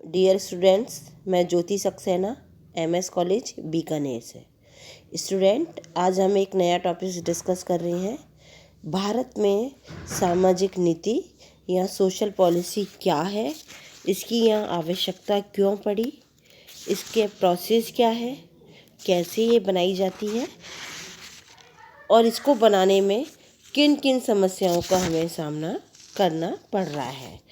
Dear students, मैं ज्योति Saxena MS college Bikaner से। Student, आज हम एक नया टॉपिक डिस्कस कर रहे हैं। भारत में सामाजिक नीति या सोशल पॉलिसी क्या है, इसकी यहाँ आवश्यकता क्यों पड़ी, इसके प्रोसेस क्या है, कैसे ये बनाई जाती है और इसको बनाने में किन किन समस्याओं का हमें सामना करना पड़ रहा है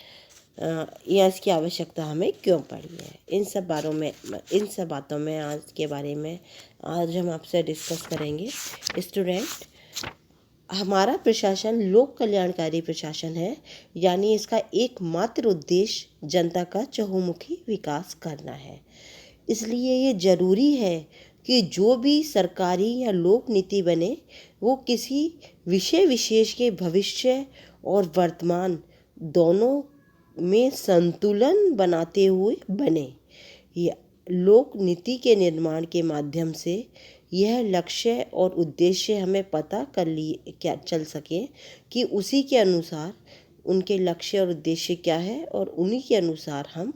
या इसकी आवश्यकता हमें क्यों पड़ी है। इन सब बातों में आज के बारे में आज हम आपसे डिस्कस करेंगे। स्टूडेंट, हमारा प्रशासन लोक कल्याणकारी प्रशासन है, यानी इसका एकमात्र उद्देश्य जनता का चहुमुखी विकास करना है। इसलिए ये ज़रूरी है कि जो भी सरकारी या लोक नीति बने वो किसी विषय विशेष के भविष्य और वर्तमान दोनों में संतुलन बनाते हुए बने। यह लोक नीति के निर्माण के माध्यम से यह लक्ष्य और उद्देश्य हमें पता कर लिए क्या चल सके कि उसी के अनुसार उनके लक्ष्य और उद्देश्य क्या है और उन्हीं के अनुसार हम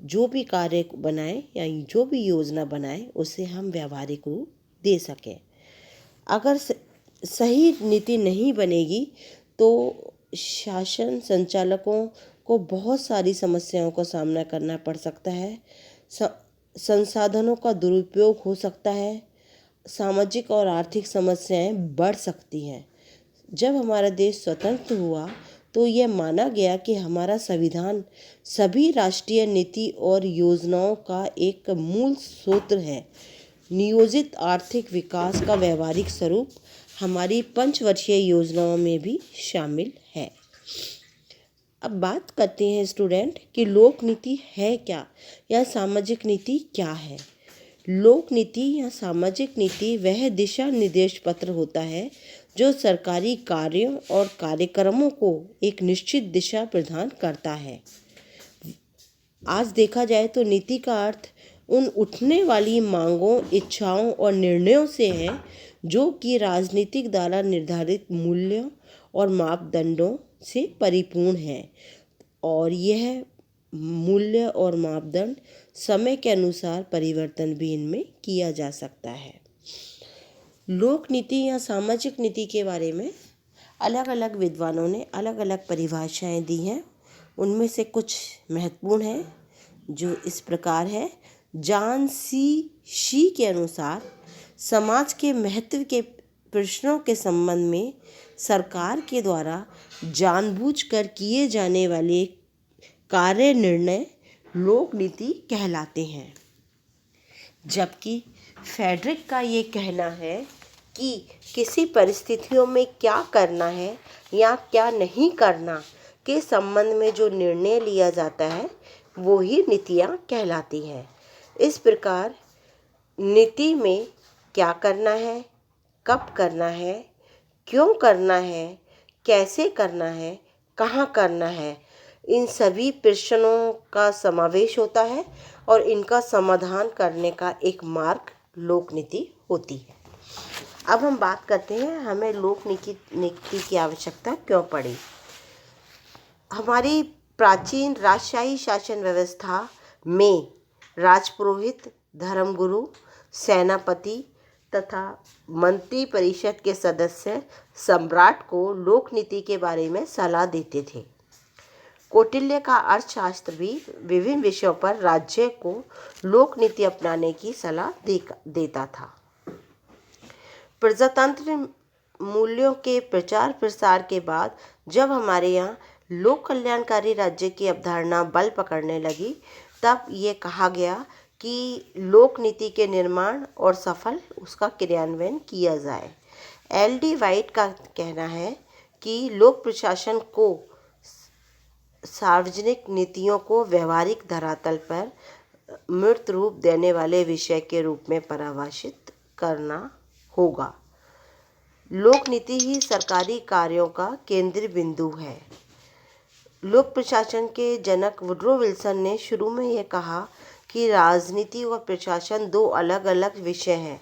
जो भी कार्य बनाएं या जो भी योजना बनाएं उसे हम व्यावहारिक रूप दे सकें। अगर सही नीति नहीं बनेगी तो शासन संचालकों को बहुत सारी समस्याओं का सामना करना पड़ सकता है। संसाधनों का दुरुपयोग हो सकता है, सामाजिक और आर्थिक समस्याएं बढ़ सकती हैं। जब हमारा देश स्वतंत्र हुआ तो यह माना गया कि हमारा संविधान सभी राष्ट्रीय नीति और योजनाओं का एक मूल सूत्र है। नियोजित आर्थिक विकास का व्यवहारिक स्वरूप हमारी पंचवर्षीय योजनाओं में भी शामिल है। अब बात करते हैं स्टूडेंट कि लोक नीति है क्या या सामाजिक नीति क्या है। लोक नीति या सामाजिक नीति वह दिशा निर्देश पत्र होता है जो सरकारी कार्यों और कार्यक्रमों को एक निश्चित दिशा प्रदान करता है। आज देखा जाए तो नीति का अर्थ उन उठने वाली मांगों, इच्छाओं और निर्णयों से है जो कि राजनीतिक द्वारा निर्धारित मूल्यों और मापदंडों से परिपूर्ण है और यह मूल्य और मापदंड समय के अनुसार परिवर्तन भी इनमें किया जा सकता है। लोक नीति या सामाजिक नीति के बारे में अलग अलग विद्वानों ने अलग अलग परिभाषाएं दी हैं। उनमें से कुछ महत्वपूर्ण हैं जो इस प्रकार है। जॉन सी के अनुसार समाज के महत्व के प्रश्नों के संबंध में सरकार के द्वारा जानबूझकर किए जाने वाले कार्य निर्णय लोक नीति कहलाते हैं, जबकि फ्रेडरिक का ये कहना है कि किसी परिस्थितियों में क्या करना है या क्या नहीं करना के संबंध में जो निर्णय लिया जाता है वो ही नीतियाँ कहलाती हैं। इस प्रकार नीति में क्या करना है, कब करना है, क्यों करना है, कैसे करना है, कहाँ करना है, इन सभी प्रश्नों का समावेश होता है और इनका समाधान करने का एक मार्ग लोक नीति होती है। अब हम बात करते हैं हमें लोक नीति की आवश्यकता क्यों पड़ी। हमारी प्राचीन राजशाही शासन व्यवस्था में राजपुरोहित, धर्मगुरु, सेनापति तथा मंत्री परिषद के सदस्य सम्राट को लोक नीति के बारे में सलाह देते थे। कौटिल्य का अर्थशास्त्र भी विभिन्न विषयों पर राज्य को लोक नीति अपनाने की सलाह देता था। प्रजातंत्र मूल्यों के प्रचार प्रसार के बाद जब हमारे यहाँ लोक कल्याणकारी राज्य की अवधारणा बल पकड़ने लगी, तब ये कहा गया कि लोक नीति के निर्माण और सफल उसका क्रियान्वयन किया जाए। एल.डी. वाइट का कहना है कि लोक प्रशासन को सार्वजनिक नीतियों को व्यवहारिक धरातल पर मूर्त रूप देने वाले विषय के रूप में परिभाषित करना होगा। लोक नीति ही सरकारी कार्यों का केंद्रीय बिंदु है। लोक प्रशासन के जनक वुड्रो विल्सन ने शुरू में यह कहा कि राजनीति और प्रशासन दो अलग अलग विषय हैं,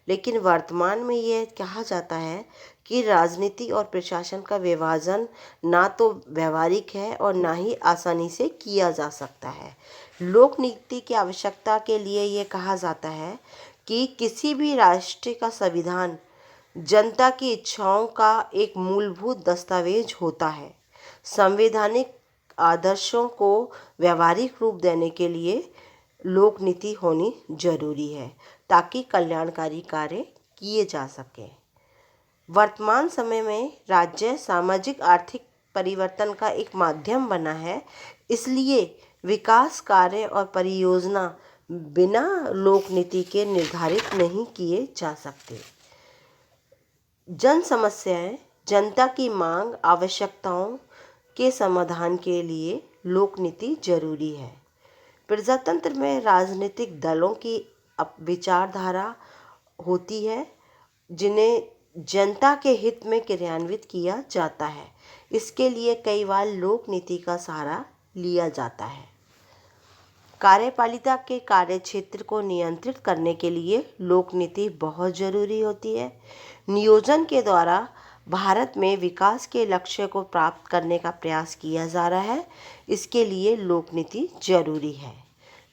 लेकिन वर्तमान में यह कहा जाता है कि राजनीति और प्रशासन का विभाजन ना तो व्यवहारिक है और ना ही आसानी से किया जा सकता है। लोक नीति की आवश्यकता के लिए ये कहा जाता है कि किसी भी राष्ट्र का संविधान जनता की इच्छाओं का एक मूलभूत दस्तावेज होता है। संवैधानिक आदर्शों को व्यावहारिक रूप देने के लिए लोक नीति होनी जरूरी है ताकि कल्याणकारी कार्य किए जा सकें। वर्तमान समय में राज्य सामाजिक आर्थिक परिवर्तन का एक माध्यम बना है, इसलिए विकास कार्य और परियोजना बिना लोक नीति के निर्धारित नहीं किए जा सकते। जन समस्याएं, जनता की मांग, आवश्यकताओं के समाधान के लिए लोक नीति जरूरी है। प्रजातंत्र में राजनीतिक दलों की विचारधारा होती है जिन्हें जनता के हित में क्रियान्वित किया जाता है। इसके लिए कई बार लोक नीति का सहारा लिया जाता है। कार्यपालिका के कार्य क्षेत्र को नियंत्रित करने के लिए लोक नीति बहुत जरूरी होती है। नियोजन के द्वारा भारत में विकास के लक्ष्य को प्राप्त करने का प्रयास किया जा रहा है, इसके लिए लोक नीति जरूरी है।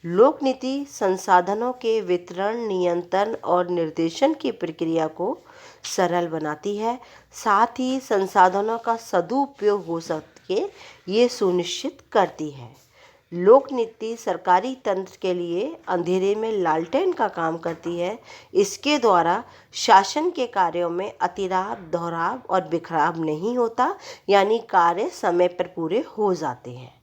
लोक नीति संसाधनों के वितरण, नियंत्रण और निर्देशन की प्रक्रिया को सरल बनाती है, साथ ही संसाधनों का सदुपयोग हो सके ये सुनिश्चित करती है। लोक नीति सरकारी तंत्र के लिए अंधेरे में लालटेन का काम करती है। इसके द्वारा शासन के कार्यों में अतिराव, दोहराव और बिखराव नहीं होता, यानी कार्य समय पर पूरे हो जाते हैं।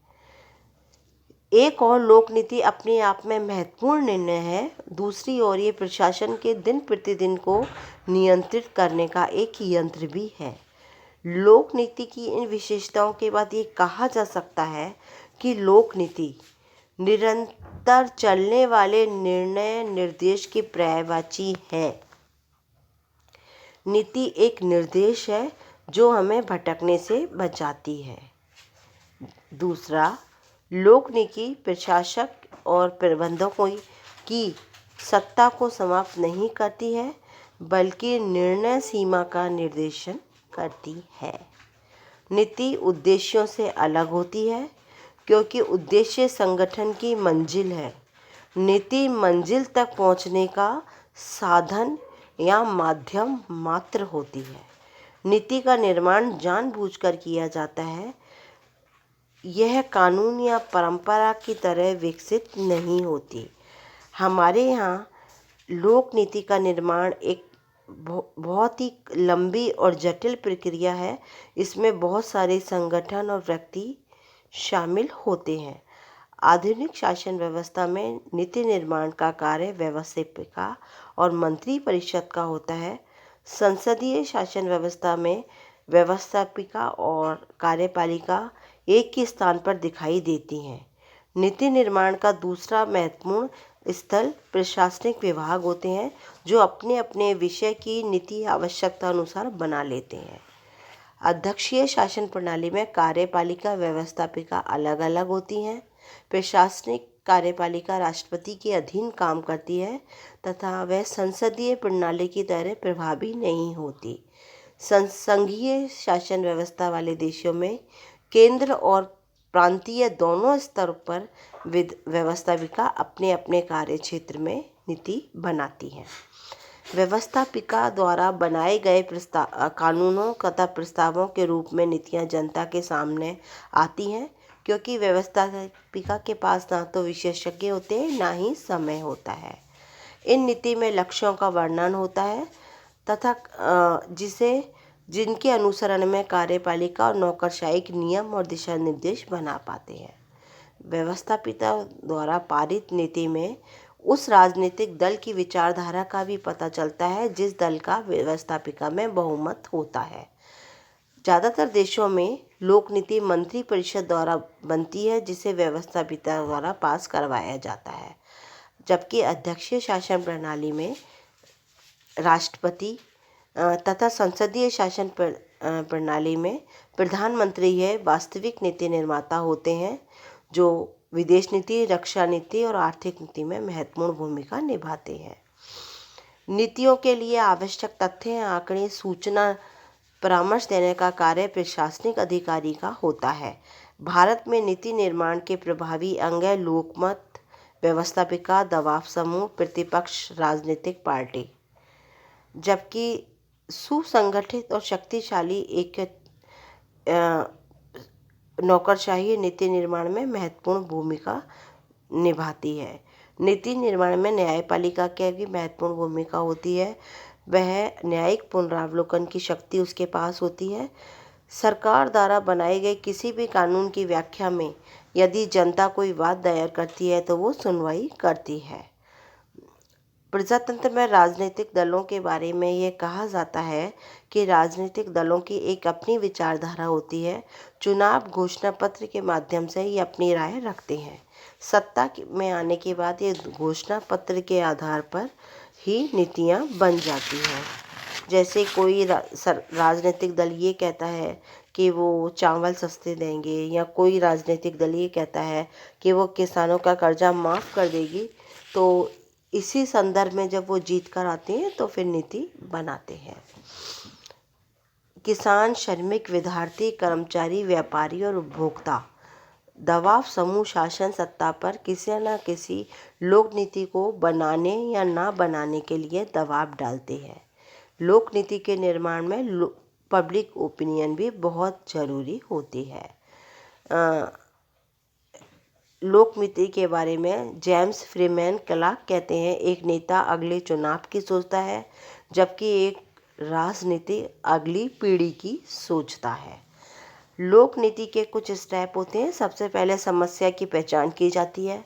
एक और लोक नीति अपने आप में महत्वपूर्ण निर्णय है, दूसरी ओर ये प्रशासन के दिन प्रतिदिन को नियंत्रित करने का एक यंत्र भी है। लोक नीति की इन विशेषताओं के बाद ये कहा जा सकता है कि लोक नीति निरंतर चलने वाले निर्णय निर्देश की पर्यायवाची है। नीति एक निर्देश है जो हमें भटकने से बचाती है। दूसरा, लोक नीति प्रशासक और प्रबंधकों की सत्ता को समाप्त नहीं करती है, बल्कि निर्णय सीमा का निर्देशन करती है। नीति उद्देश्यों से अलग होती है क्योंकि उद्देश्य संगठन की मंजिल है। नीति मंजिल तक पहुंचने का साधन या माध्यम मात्र होती है। नीति का निर्माण जानबूझकर किया जाता है, यह कानून या परंपरा की तरह विकसित नहीं होती। हमारे यहाँ लोक नीति का निर्माण एक बहुत ही लंबी और जटिल प्रक्रिया है। इसमें बहुत सारे संगठन और व्यक्ति शामिल होते हैं। आधुनिक शासन व्यवस्था में नीति निर्माण का कार्य व्यवस्थापिका और मंत्री परिषद का होता है। संसदीय शासन व्यवस्था में व्यवस्थापिका और कार्यपालिका एक ही स्थान पर दिखाई देती हैं। नीति निर्माण का दूसरा महत्वपूर्ण स्थल प्रशासनिक विभाग होते हैं, जो अपने अपने विषय की नीति आवश्यकता अनुसार बना लेते हैं। अध्यक्षीय शासन प्रणाली में कार्यपालिका, व्यवस्थापिका अलग अलग होती हैं। प्रशासनिक कार्यपालिका राष्ट्रपति के अधीन काम करती है तथा वह संसदीय प्रणाली की तरह प्रभावी नहीं होती। संघीय शासन व्यवस्था वाले देशों में केंद्र और प्रांतीय दोनों स्तरों पर व्यवस्थापिका अपने अपने कार्य क्षेत्र में नीति बनाती हैं। व्यवस्थापिका द्वारा बनाए गए कानूनों तथा प्रस्तावों के रूप में नीतियां जनता के सामने आती हैं, क्योंकि व्यवस्थापिका के पास ना तो विशेषज्ञ होते हैं, ना ही समय होता है। इन नीति में लक्ष्यों का वर्णन होता है तथा जिनके अनुसरण में कार्यपालिका और नौकरशाही नियम और दिशा निर्देश बना पाते हैं। व्यवस्थापिका द्वारा पारित नीति में उस राजनीतिक दल की विचारधारा का भी पता चलता है जिस दल का व्यवस्थापिका में बहुमत होता है। ज़्यादातर देशों में लोक नीति मंत्री परिषद द्वारा बनती है, जिसे व्यवस्थापिका द्वारा पास करवाया जाता है, जबकि अध्यक्षीय शासन प्रणाली में राष्ट्रपति तथा संसदीय शासन प्रणाली में प्रधानमंत्री है वास्तविक नीति निर्माता होते हैं, जो विदेश नीति, रक्षा नीति और आर्थिक नीति में महत्वपूर्ण भूमिका निभाते हैं। नीतियों के लिए आवश्यक तथ्य, आंकड़े, सूचना, परामर्श देने का कार्य प्रशासनिक अधिकारी का होता है। भारत में नीति निर्माण के प्रभावी अंग है लोकमत, व्यवस्थापिका, दबाव समूह, प्रतिपक्ष, राजनीतिक पार्टी। जबकि सुसंगठित और शक्तिशाली एक नौकरशाही नीति निर्माण में महत्वपूर्ण भूमिका निभाती है। नीति निर्माण में न्यायपालिका की भी महत्वपूर्ण भूमिका होती है। वह न्यायिक पुनरावलोकन की शक्ति उसके पास होती है। सरकार द्वारा बनाए गए किसी भी कानून की व्याख्या में यदि जनता कोई वाद दायर करती है तो वो सुनवाई करती है। प्रजातंत्र में राजनीतिक दलों के बारे में ये कहा जाता है कि राजनीतिक दलों की एक अपनी विचारधारा होती है। चुनाव घोषणा पत्र के माध्यम से ये अपनी राय रखते हैं। सत्ता में आने के बाद ये घोषणा पत्र के आधार पर ही नीतियाँ बन जाती हैं। जैसे कोई राजनीतिक दल ये कहता है कि वो चावल सस्ते देंगे, या कोई राजनीतिक दल ये कहता है कि वो किसानों का कर्जा माफ़ कर देगी, तो इसी संदर्भ में जब वो जीत कर आते हैं तो फिर नीति बनाते हैं। किसान, श्रमिक, विद्यार्थी, कर्मचारी, व्यापारी और उपभोक्ता दबाव समूह शासन सत्ता पर किसी न किसी लोक नीति को बनाने या ना बनाने के लिए दबाव डालते हैं। लोक नीति के निर्माण में पब्लिक ओपिनियन भी बहुत ज़रूरी होती है। लोक नीति के बारे में जेम्स फ्रीमैन क्लार्क कहते हैं, एक नेता अगले चुनाव की सोचता है जबकि एक राजनीति अगली पीढ़ी की सोचता है। लोक नीति के कुछ स्टेप होते हैं। सबसे पहले समस्या की पहचान की जाती है,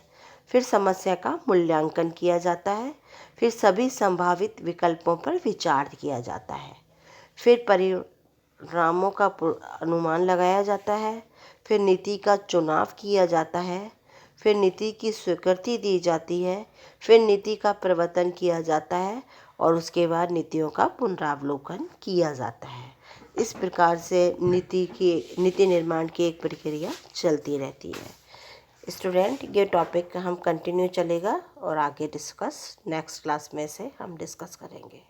फिर समस्या का मूल्यांकन किया जाता है, फिर सभी संभावित विकल्पों पर विचार किया जाता है, फिर परिणामों का अनुमान लगाया जाता है, फिर नीति का चुनाव किया जाता है, फिर नीति की स्वीकृति दी जाती है, फिर नीति का प्रवर्तन किया जाता है और उसके बाद नीतियों का पुनरावलोकन किया जाता है। इस प्रकार से नीति निर्माण की एक प्रक्रिया चलती रहती है। स्टूडेंट, ये टॉपिक हम कंटिन्यू चलेगा और आगे नेक्स्ट क्लास में से हम डिस्कस करेंगे।